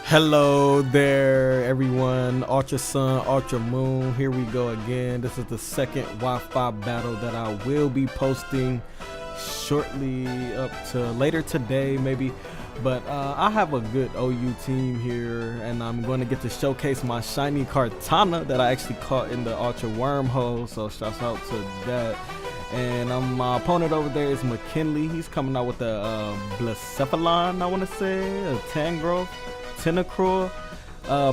Hello there everyone, Ultra Sun, Ultra Moon, here we go again. This is the second Wi-Fi battle that I will be posting shortly, up to later today maybe. But I have a good OU team here, and I'm going to get to showcase my shiny Kartana that I actually caught in the Ultra Wormhole, so shouts out to that. And my opponent over there is Mckinley. He's coming out with a Blacephalon, I want to say, a Tangrowth, Tentacruel,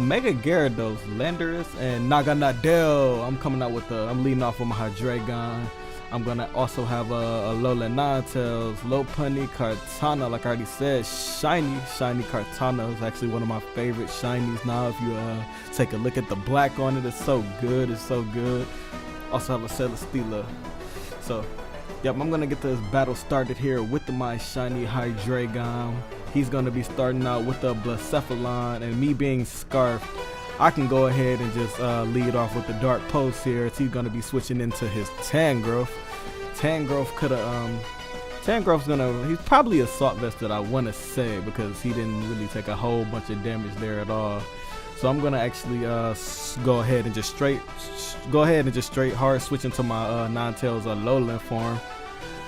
Mega Gyarados, Landorus, and Naganadel. I'm leading off with my Hydreigon. I'm gonna also have a Lola Ninetales, Lopunny, Kartana, like I already said, shiny Kartana is actually one of my favorite shinies now. If you take a look at the black on it, it's so good, Also have a Celesteela. So, yep, I'm gonna get this battle started here with my shiny Hydreigon. He's gonna be starting out with the Blacephalon, and me being Scarf, I can go ahead and just lead off with the Dark Pulse here. He's gonna be switching into his Tangrowth. He's probably Assault Vested, I wanna say, because he didn't really take a whole bunch of damage there at all. So I'm gonna actually go ahead and just straight hard switch into my Ninetales Alolan form,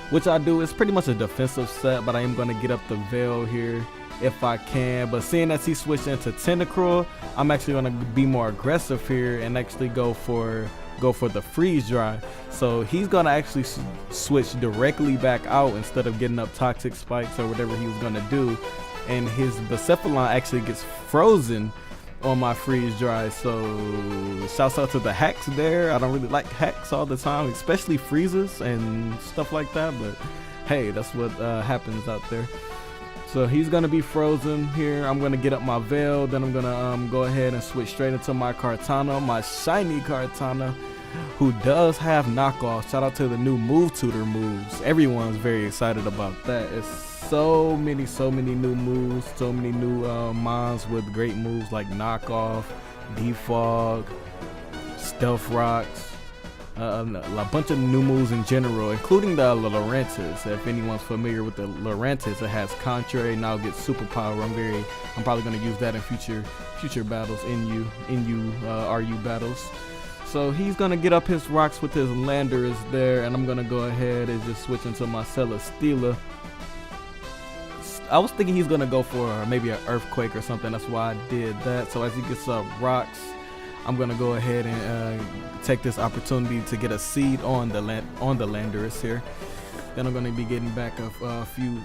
which I do. It's pretty much a defensive set, but I am gonna get up the Veil here if I can. But seeing as he switched into Tentacruel, I'm actually gonna be more aggressive here and actually go for the Freeze Dry. So he's gonna actually switch directly back out instead of getting up Toxic Spikes or whatever he was gonna do, and his Blacephalon actually gets frozen on my Freeze Dry. So shouts out to the hacks there. I don't really like hacks all the time, especially freezes and stuff like that, but hey, that's what happens out there. So he's gonna be frozen here. I'm gonna get up my Veil, then I'm gonna go ahead and switch straight into my Kartana, my shiny Kartana, who does have knockoff. Shout out to the new Move Tutor moves. Everyone's very excited about that. It's so many new moves, so many new mons with great moves like knockoff, defog, stealth rocks, a bunch of new moves in general, including the Lurantis. If anyone's familiar with the Lurantis, it has Contrary, now gets superpower. I'm probably going to use that in future battles, RU battles. So he's going to get up his rocks with his Landorus there, and I'm going to go ahead and just switch into my Celesteela. I was thinking he's going to go for maybe an Earthquake or something, that's why I did that. So as he gets up rocks, I'm gonna go ahead and take this opportunity to get a seed on the Landorus here. Then I'm gonna be getting back a few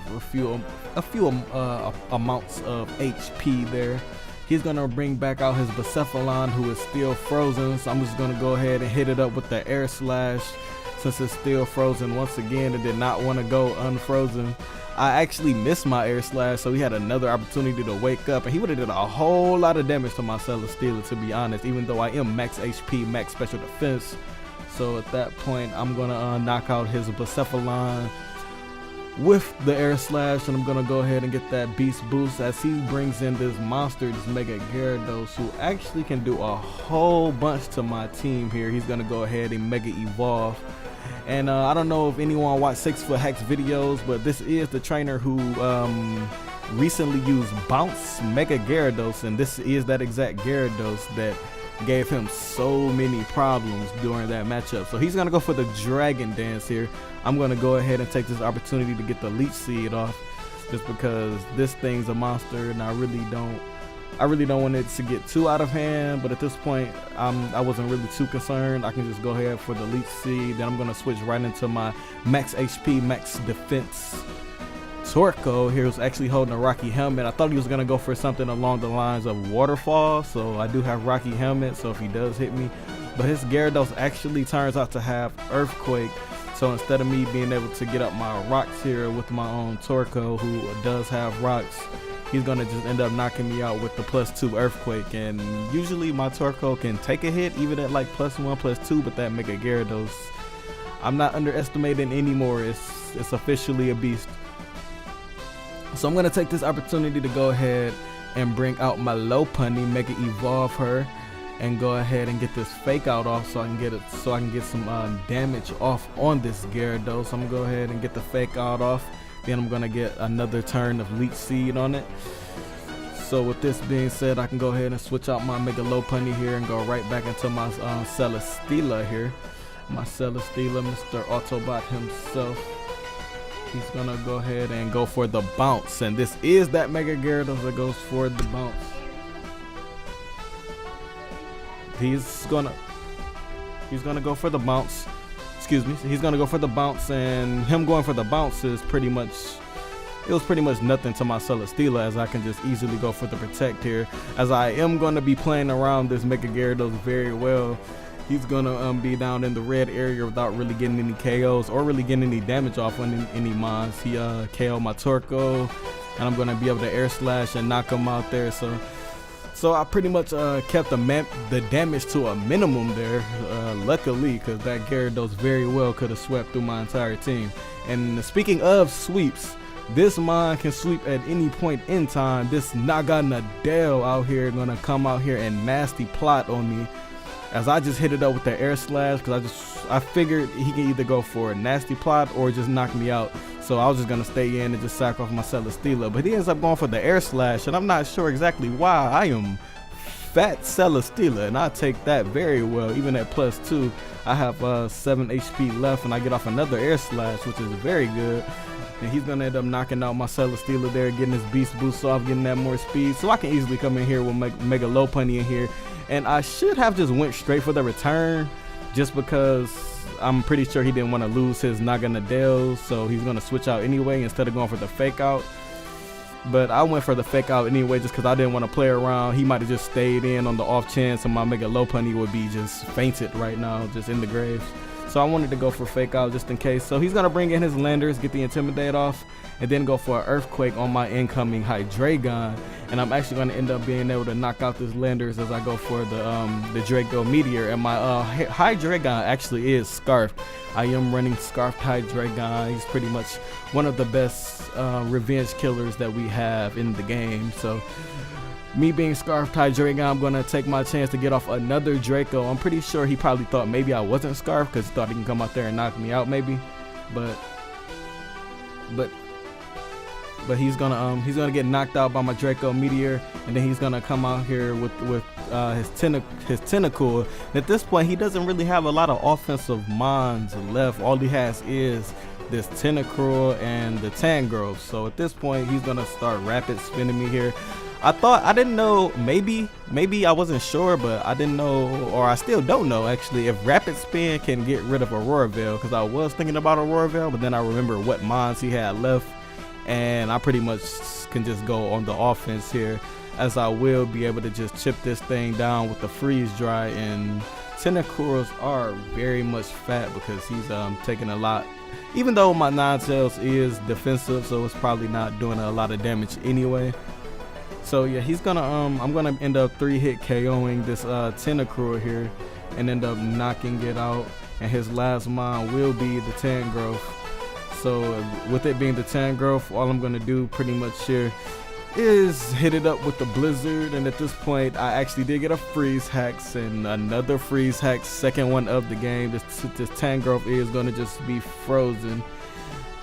amounts of HP there. He's gonna bring back out his Blacephalon, who is still frozen. So I'm just gonna go ahead and hit it up with the Air Slash. Since it's still frozen once again, it did not want to go unfrozen. I actually missed my Air Slash, so he had another opportunity to wake up, and he would have did a whole lot of damage to my Celesteela, to be honest, even though I am max HP, max special defense. So at that point, I'm gonna knock out his Blacephalon with the Air Slash, and I'm gonna go ahead and get that Beast Boost as he brings in this monster, this Mega Gyarados, who actually can do a whole bunch to my team here. He's gonna go ahead and Mega Evolve. And I don't know if anyone watched 6 Foot Hacks videos, but this is the trainer who recently used Bounce Mega Gyarados, and this is that exact Gyarados that gave him so many problems during that matchup. So he's gonna go for the Dragon Dance here. I'm gonna go ahead and take this opportunity to get the Leech Seed off, just because this thing's a monster, and I really don't want it to get too out of hand. But at this point, I wasn't really too concerned. I can just go ahead for the Leech Seed. Then I'm gonna switch right into my max HP, max defense Torkoal. Here was actually holding a Rocky Helmet. I thought he was gonna go for something along the lines of Waterfall, so I do have Rocky Helmet, so if he does hit me. But his Gyarados actually turns out to have Earthquake, so instead of me being able to get up my rocks here with my own Torkoal, who does have rocks, he's gonna just end up knocking me out with the +2 Earthquake. And usually my Torkoal can take a hit even at like +1, +2, but that Mega Gyarados, I'm not underestimating anymore. It's officially a beast. So I'm gonna take this opportunity to go ahead and bring out my Lopunny, Mega Evolve her, and go ahead and get this fake out off so I can get some damage off on this Gyarados. So I'm gonna go ahead and get the fake out off. Then I'm gonna get another turn of Leech Seed on it. So with this being said, I can go ahead and switch out my Mega Lopunny here and go right back into my Celesteela here. My Celesteela, Mr. Autobot himself. He's gonna go ahead and go for the bounce, and this is that Mega Gyarados that goes for the bounce. He's gonna go for the bounce. Excuse me. He's gonna go for the bounce, and him going for the bounce is pretty much nothing to my Celesteela, as I can just easily go for the protect here, as I am gonna be playing around this Mega Gyarados very well. He's gonna be down in the red area without really getting any KOs or really getting any damage off on any mons. He KO'd my Torkoal, and I'm gonna be able to air slash and knock him out there. So I pretty much kept the damage to a minimum there, luckily, because that Gyarados very well could have swept through my entire team. And speaking of sweeps, this mon can sweep at any point in time. This Naganadel out here gonna come out here and nasty plot on me, as I just hit it up with the air slash, because I figured he can either go for a nasty plot or just knock me out. So I was just gonna stay in and just sack off my Celesteela, but he ends up going for the air slash, and I'm not sure exactly why. I am fat Celesteela, and I take that very well. Even at +2, I have 7 HP left, and I get off another air slash, which is very good. And he's gonna end up knocking out my Celesteela there, getting his beast boost off, getting that more speed. So I can easily come in here with Mega Lopunny in here, and I should have just went straight for the return, just because I'm pretty sure he didn't want to lose his Naganadel, so he's gonna switch out anyway instead of going for the fake out. But I went for the fake out anyway, just because I didn't want to play around. He might have just stayed in on the off chance, and my Mega Lopunny would be just fainted right now, just in the graves. So I wanted to go for fake out just in case. So he's gonna bring in his Landers, get the Intimidate off, and then go for an Earthquake on my incoming Hydreigon. And I'm actually gonna end up being able to knock out this Landers as I go for the Draco Meteor. And my Hydreigon actually is Scarfed. I am running Scarfed Hydreigon. He's pretty much one of the best revenge killers that we have in the game. So me being Scarfed Hydreigon, I'm gonna take my chance to get off another Draco. I'm pretty sure he probably thought maybe I wasn't Scarfed, because he thought he can come out there and knock me out maybe. But he's gonna get knocked out by my Draco Meteor, and then he's gonna come out here with his Tentacool. And at this point, he doesn't really have a lot of offensive mons left. All he has is this Tentacruel and the Tangrowth. So at this point, he's gonna start rapid spinning me here. I didn't know, maybe I wasn't sure, but I didn't know, or I still don't know actually, if Rapid Spin can get rid of Aurora Veil, because I was thinking about Aurora Veil, but then I remember what mons he had left, and I pretty much can just go on the offense here, as I will be able to just chip this thing down with the Freeze Dry. And Tentacruels are very much fat because he's taking a lot, even though my Ninetales is defensive, so it's probably not doing a lot of damage anyway. So yeah, he's gonna I'm gonna end up 3-hit KOing this Tentacruel here and end up knocking it out, and his last mon will be the Tangrowth. So with it being the Tangrowth, all I'm gonna do pretty much here is hit it up with the Blizzard, and at this point I actually did get a Freeze Hex, and another Freeze Hex, second one of the game. This Tangrowth is gonna just be frozen.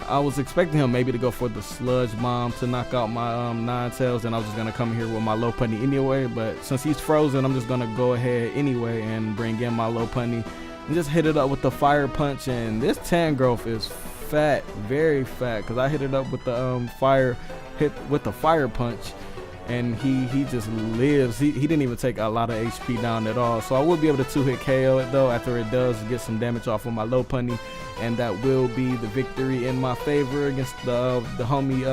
I was expecting him maybe to go for the Sludge Bomb to knock out my Ninetales, and I was just gonna come here with my Lopunny anyway, but since he's frozen, I'm just gonna go ahead anyway and bring in my Lopunny and just hit it up with the Fire Punch. And this Tangrowth is fat, very fat, because I hit it up with the Fire Punch, and he just lives. He didn't even take a lot of HP down at all. So I will be able to 2-hit KO it though after it does get some damage off of my Lopunny, and that will be the victory in my favor against the homie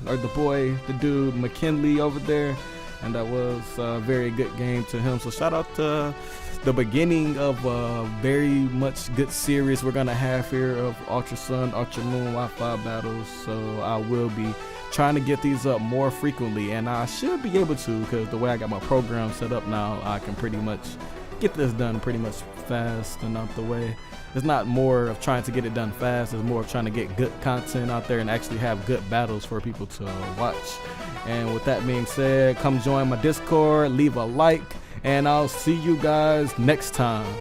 or the boy, the dude Mckinley over there. And that was a very good game to him. So shout out to the beginning of a very much good series we're gonna have here of Ultra Sun, Ultra Moon, Wi-Fi battles. So I will be trying to get these up more frequently, and I should be able to, because the way I got my program set up now, I can pretty much get this done pretty much fast and out the way. It's not more of trying to get it done fast, it's more of trying to get good content out there and actually have good battles for people to watch. And with that being said, come join my Discord, leave a like, and I'll see you guys next time.